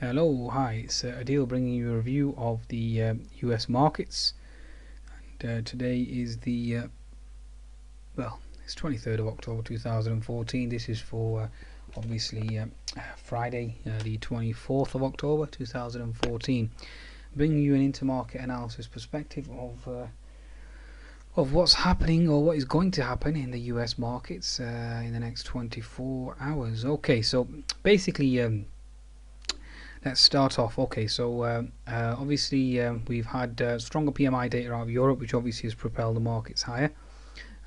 Hello, hi, it's Adil bringing you a review of the US markets. And today is it's 23rd of October 2014. This is for obviously Friday, the 24th of October 2014. Bringing you an intermarket analysis perspective of what's happening or what is going to happen in the US markets in the next 24 hours. Okay, so basically. Let's start off. Okay, so obviously we've had stronger PMI data out of Europe, which obviously has propelled the markets higher.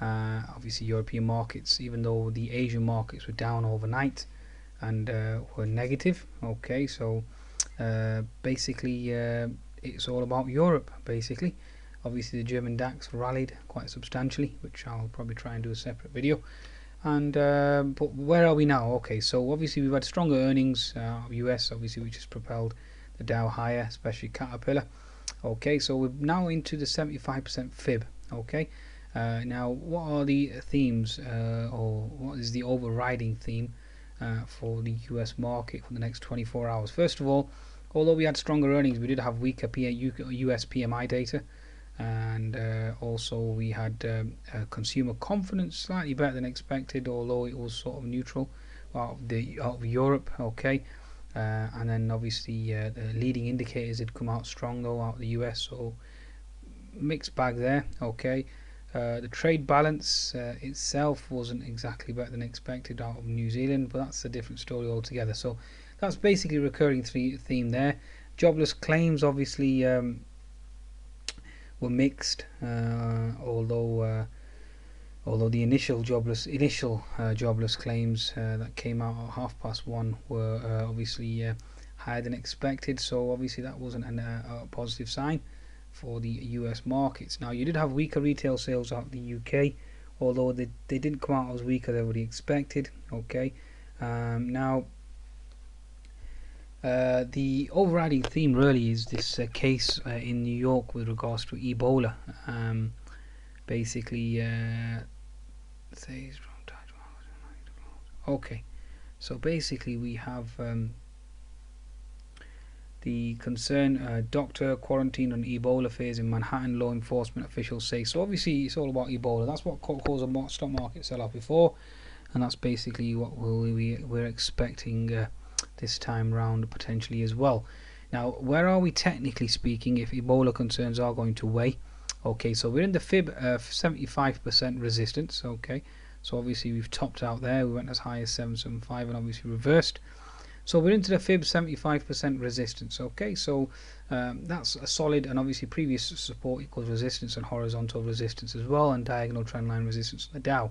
Obviously European markets, even though the Asian markets were down overnight and were negative. Okay, so basically it's all about Europe, basically. Obviously the German DAX rallied quite substantially, which I'll probably try and do a separate video. And but where are we now? Okay, so obviously we've had stronger earnings of US, obviously, which has propelled the Dow higher, especially Caterpillar. Okay, so we're now into the 75% fib. Okay, now what are the themes or what is the overriding theme for the US market for the next 24 hours? First of all, although we had stronger earnings, we did have weaker US PMI data. And also we had consumer confidence slightly better than expected, although it was sort of neutral out of Europe. Okay, and then obviously the leading indicators had come out strong though out of the US, so mixed bag there. Okay, the trade balance itself wasn't exactly better than expected out of New Zealand, but that's a different story altogether. So that's basically a recurring theme there. Jobless claims obviously were mixed, although the initial jobless claims that came out at 1:30 were obviously higher than expected. So obviously that wasn't a positive sign for the US markets. Now you did have weaker retail sales out of the UK, although they didn't come out as weak as everybody expected. Okay, now. The overriding theme really is this case in New York with regards to Ebola. Basically, okay, so basically we have the concern doctor quarantined on Ebola phase in Manhattan, law enforcement officials say. So obviously it's all about Ebola. That's what caused the stock market sell-off before, and that's basically what we're expecting this time round potentially as well. Now, where are we technically speaking if Ebola concerns are going to weigh? Okay, so we're in the fib 75% resistance. Okay, so obviously we've topped out there. We went as high as 775 and obviously reversed. So we're into the fib 75% resistance. Okay, so that's a solid, and obviously previous support equals resistance and horizontal resistance as well, and diagonal trendline resistance on the Dow.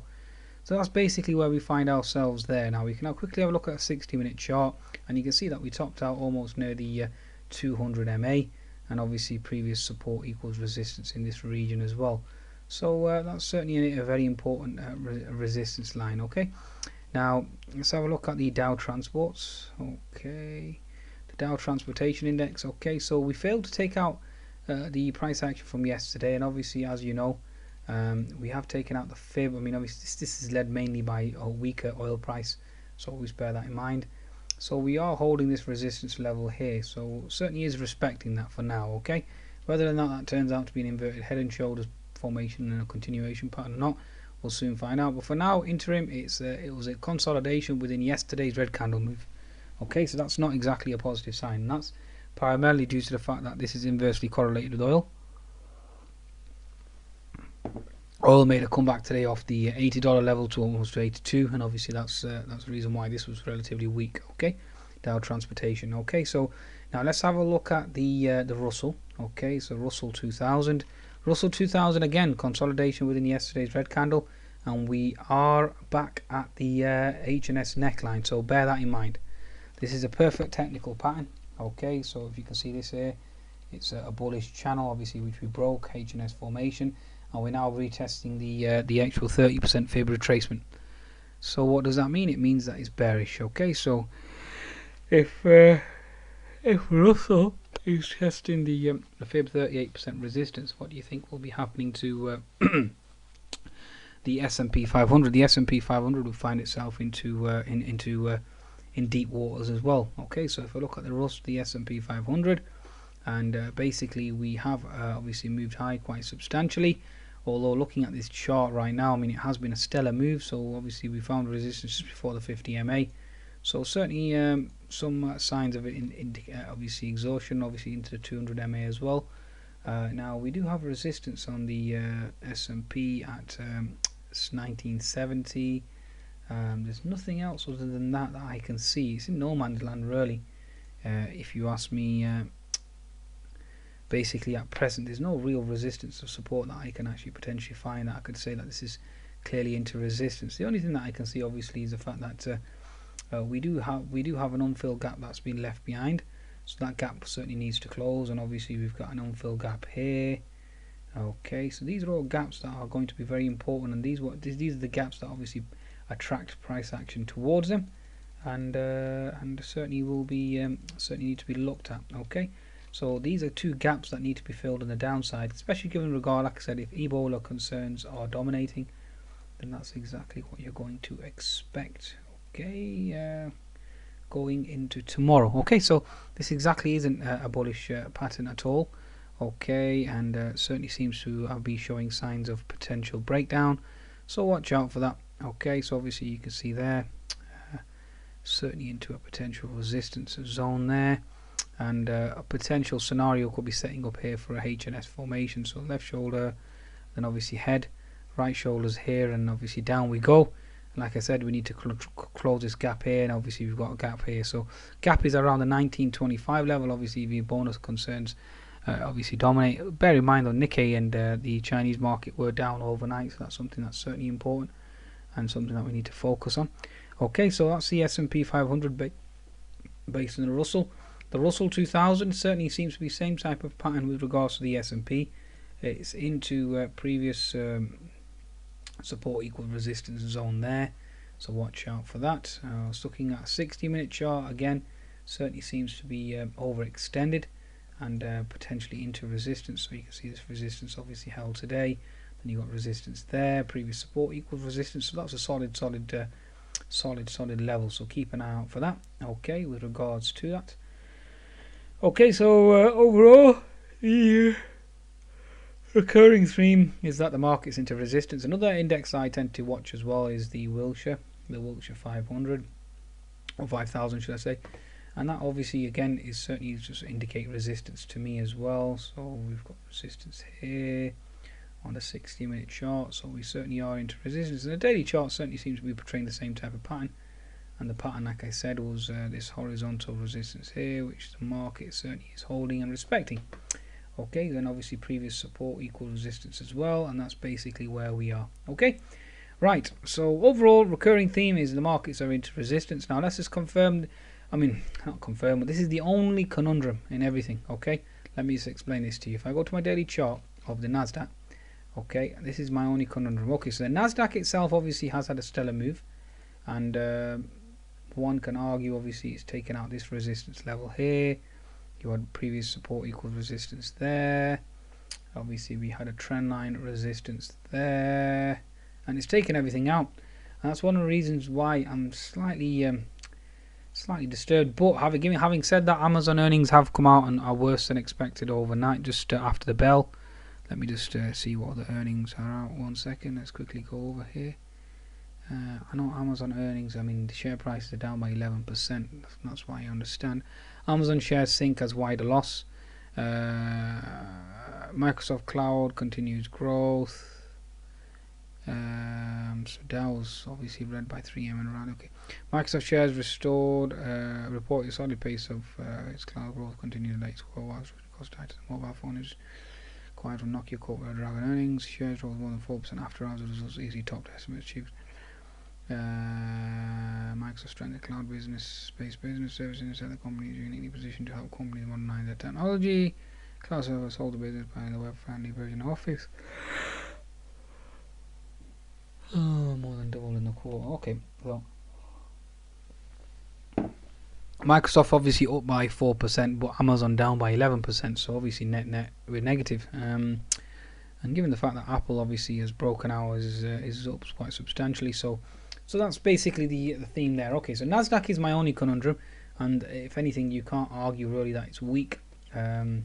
So that's basically where we find ourselves there. Now we can now quickly have a look at a 60-minute chart, and you can see that we topped out almost near the 200 MA, and obviously previous support equals resistance in this region as well. So that's certainly a very important resistance line. Okay, now let's have a look at the Dow Transports. Okay, the Dow Transportation Index. Okay, so we failed to take out the price action from yesterday, and obviously, as you know, we have taken out the fib. I mean, obviously this is led mainly by a weaker oil price, so always bear that in mind. So we are holding this resistance level here, so certainly is respecting that for now. Okay, whether or not that turns out to be an inverted head and shoulders formation and a continuation pattern or not, we'll soon find out. But for now, interim, it was a consolidation within yesterday's red candle move. Okay, so that's not exactly a positive sign, and that's primarily due to the fact that this is inversely correlated with oil. Oil made a comeback today off the $80 level to almost 82, and obviously that's the reason why this was relatively weak. Okay, Dow Transportation. Okay, so now let's have a look at the Russell. Okay, so Russell 2000. Russell 2000 again, consolidation within yesterday's red candle, and we are back at the H&S neckline. So bear that in mind. This is a perfect technical pattern. Okay, so if you can see this here, it's a bullish channel, obviously, which we broke, H&S formation. And we're now retesting the actual 30% fib retracement. So what does that mean? It means that it's bearish. Okay, so if Russell is testing the fib 38% resistance, what do you think will be happening to the S&P 500? The S&P 500 will find itself into in deep waters as well. Okay, so if I look at the S&P 500, and basically we have obviously moved high quite substantially. Although looking at this chart right now, I mean, it has been a stellar move. So obviously we found resistance just before the 50 MA. So certainly some signs of it in obviously exhaustion, obviously into the 200 MA as well. Now we do have resistance on the S&P at 1970. There's nothing else other than that I can see. It's in no man's land really. If you ask me, basically at present there's no real resistance or support that I can actually potentially find that I could say that this is clearly into resistance. The only thing that I can see obviously is the fact that we do have an unfilled gap that's been left behind, so that gap certainly needs to close, and obviously we've got an unfilled gap here. Okay, so these are all gaps that are going to be very important, and these are the gaps that obviously attract price action towards them, and certainly will be certainly need to be looked at. Okay, so these are two gaps that need to be filled on the downside, especially given regard, like I said, if Ebola concerns are dominating, then that's exactly what you're going to expect. Okay, going into tomorrow. Okay, so this exactly isn't a bullish pattern at all. Okay, and certainly seems to be showing signs of potential breakdown, so watch out for that. Okay, so obviously you can see there certainly into a potential resistance zone there, and a potential scenario could be setting up here for a H&S formation. So left shoulder, then obviously head, right shoulders here, and obviously down we go. Like I said, we need to close this gap here, and obviously we've got a gap here. So gap is around the 1925 level. Obviously the bonus concerns obviously dominate. Bear in mind though, Nikkei and the Chinese market were down overnight, so that's something that's certainly important and something that we need to focus on. Okay, so that's the S&P 500 based on the Russell. The Russell 2000 certainly seems to be the same type of pattern with regards to the S&P. It's into previous support equal resistance zone there, so watch out for that. I was looking at a 60-minute chart again, certainly seems to be overextended and potentially into resistance. So you can see this resistance obviously held today, then you got resistance there, previous support equals resistance, so that's a solid level, so keep an eye out for that. Okay, with regards to that. Okay, so overall the recurring theme is that the market's into resistance. Another index I tend to watch as well is the Wilshire 500, or 5,000 should I say, and that obviously again is certainly just indicate resistance to me as well. So we've got resistance here on the 60-minute chart, so we certainly are into resistance, and the daily chart certainly seems to be portraying the same type of pattern, and the pattern, like I said, was this horizontal resistance here, which the market certainly is holding and respecting. Okay, then obviously previous support equal resistance as well, and that's basically where we are. Okay, right, so overall recurring theme is the markets are into resistance. Now let's just confirm, I mean not confirm, but this is the only conundrum in everything. Okay, let me just explain this to you. If I go to my daily chart of the Nasdaq, okay, this is my only conundrum. Okay, so the Nasdaq itself obviously has had a stellar move, and one can argue obviously it's taken out this resistance level here. You had previous support equal resistance there. Obviously we had a trend line resistance there, and it's taken everything out, and that's one of the reasons why I'm slightly disturbed. But having said that, Amazon earnings have come out and are worse than expected overnight, just after the bell. Let me just see what the earnings are out. 1 second, let's quickly go over here. I know Amazon earnings, I mean the share prices are down by 11%, that's why I understand. Amazon shares sink as wider loss. Microsoft Cloud continues growth. So Dow's obviously led by 3M and around. Okay, Microsoft shares restored. Reported solid pace of its cloud growth continued latest quarter. Cost tight. Mobile phone is quiet from Nokia corporate Dragon earnings. Shares rose more than 4% after hours. Results easily topped estimates achieved. Microsoft strengthened cloud business, space business, services and other companies are uniquely positioned to help companies modernize their technology. Cloud server sold the business by the web-friendly version of Office. Oh, more than double in the quarter. Okay, well, Microsoft obviously up by 4%, but Amazon down by 11%. So obviously net we're negative. And given the fact that Apple obviously has broken hours is up quite substantially, so So that's basically the theme there. Okay, so Nasdaq is my only conundrum, and if anything, you can't argue really that it's weak. It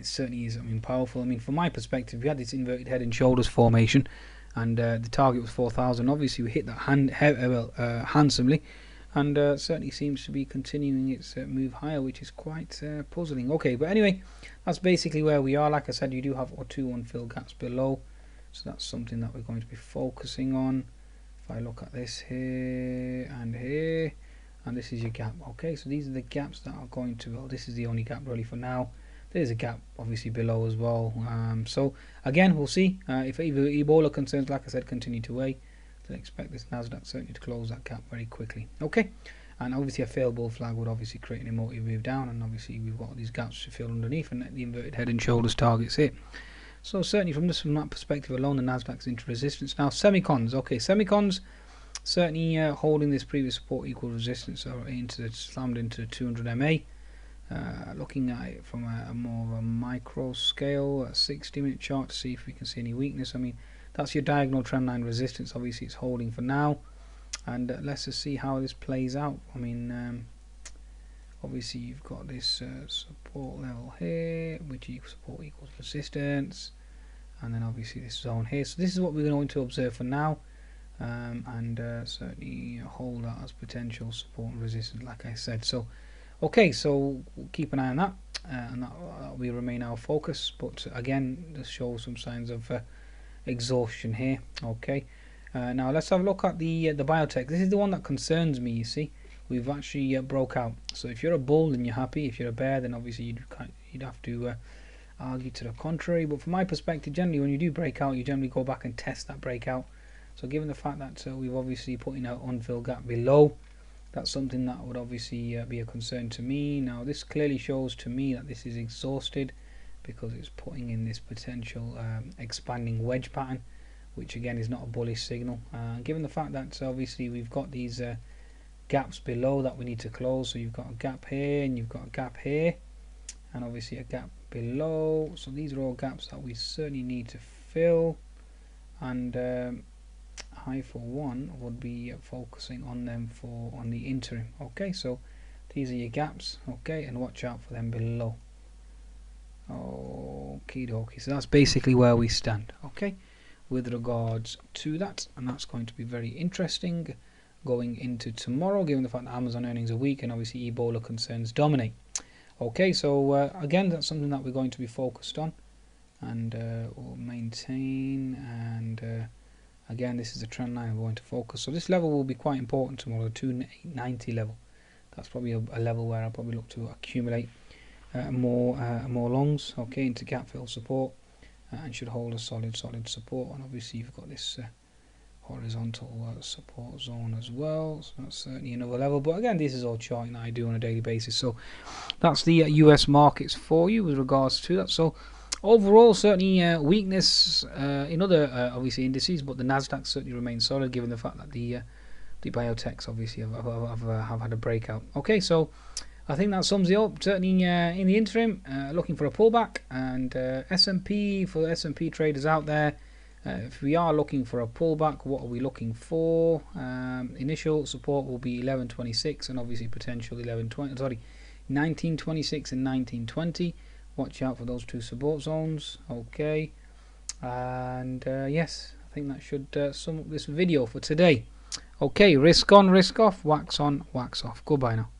certainly is, I mean, powerful. I mean, from my perspective, we had this inverted head and shoulders formation, and the target was 4,000. Obviously, we hit that handsomely, and certainly seems to be continuing its move higher, which is quite puzzling. Okay, but anyway, that's basically where we are. Like I said, you do have two unfilled gaps below, so that's something that we're going to be focusing on. If I look at this here, and this is your gap. Okay, so these are the gaps that are going to, well, this is the only gap really for now. There's a gap obviously below as well. So again, we'll see if Ebola concerns, like I said, continue to weigh. To expect this Nasdaq certainly to close that gap very quickly. Okay, and obviously a failed bull flag would obviously create an emotive move down, and obviously we've got these gaps to fill underneath, and the inverted head and shoulders targets hit. So certainly from that perspective alone, the Nasdaq's into resistance. Now semicons, okay, semicons certainly holding this previous support equal resistance, or slammed into the 200 MA. Looking at it from a more of a micro scale, a 60-minute chart to see if we can see any weakness. I mean, that's your diagonal trendline resistance. Obviously, it's holding for now, and let's just see how this plays out. I mean, obviously, you've got this support level here, which support equals resistance, and then obviously this zone here. So this is what we're going to observe for now, and certainly hold that as potential support and resistance, like I said. So. Okay, so we'll keep an eye on that, and that will remain our focus. But again, this shows some signs of exhaustion here. Okay, now let's have a look at the biotech. This is the one that concerns me. You see, we've actually broke out. So if you're a bull, then you're happy. If you're a bear, then obviously you'd have to argue to the contrary. But from my perspective, generally when you do break out, you generally go back and test that breakout. So given the fact that we've obviously put in an unfilled gap below, that's something that would obviously be a concern to me. Now this clearly shows to me that this is exhausted, because it's putting in this potential expanding wedge pattern, which again is not a bullish signal. Given the fact that obviously we've got these gaps below that we need to close, so you've got a gap here and you've got a gap here, and obviously a gap below. So these are all gaps that we certainly need to fill, and I for one would be focusing on them on the interim. Okay, so these are your gaps. Okay, and watch out for them below. Okie dokie, so that's basically where we stand, okay, with regards to that, and that's going to be very interesting going into tomorrow, given the fact that Amazon earnings are weak and obviously Ebola concerns dominate. Okay, so again, that's something that we're going to be focused on, and we'll maintain, and again, this is a trend line we're going to focus. So this level will be quite important tomorrow, the 290 level. That's probably a level where I'll probably look to accumulate more longs, okay, into gap fill support, and should hold a solid support. And obviously you've got this horizontal support zone as well, so that's certainly another level. But again, this is all charting that I do on a daily basis. So that's the US markets for you with regards to that. So overall, certainly weakness in other obviously indices, but the Nasdaq certainly remains solid, given the fact that the biotechs obviously have had a breakout. Okay, so I think that sums it up. Certainly in the interim, looking for a pullback, and S&P, for the S&P traders out there, if we are looking for a pullback, what are we looking for? Initial support will be 1126, and obviously potential 1926 and 1920. Watch out for those two support zones. Okay, and yes, I think that should sum up this video for today. Okay, risk on, risk off, wax on, wax off. Goodbye now.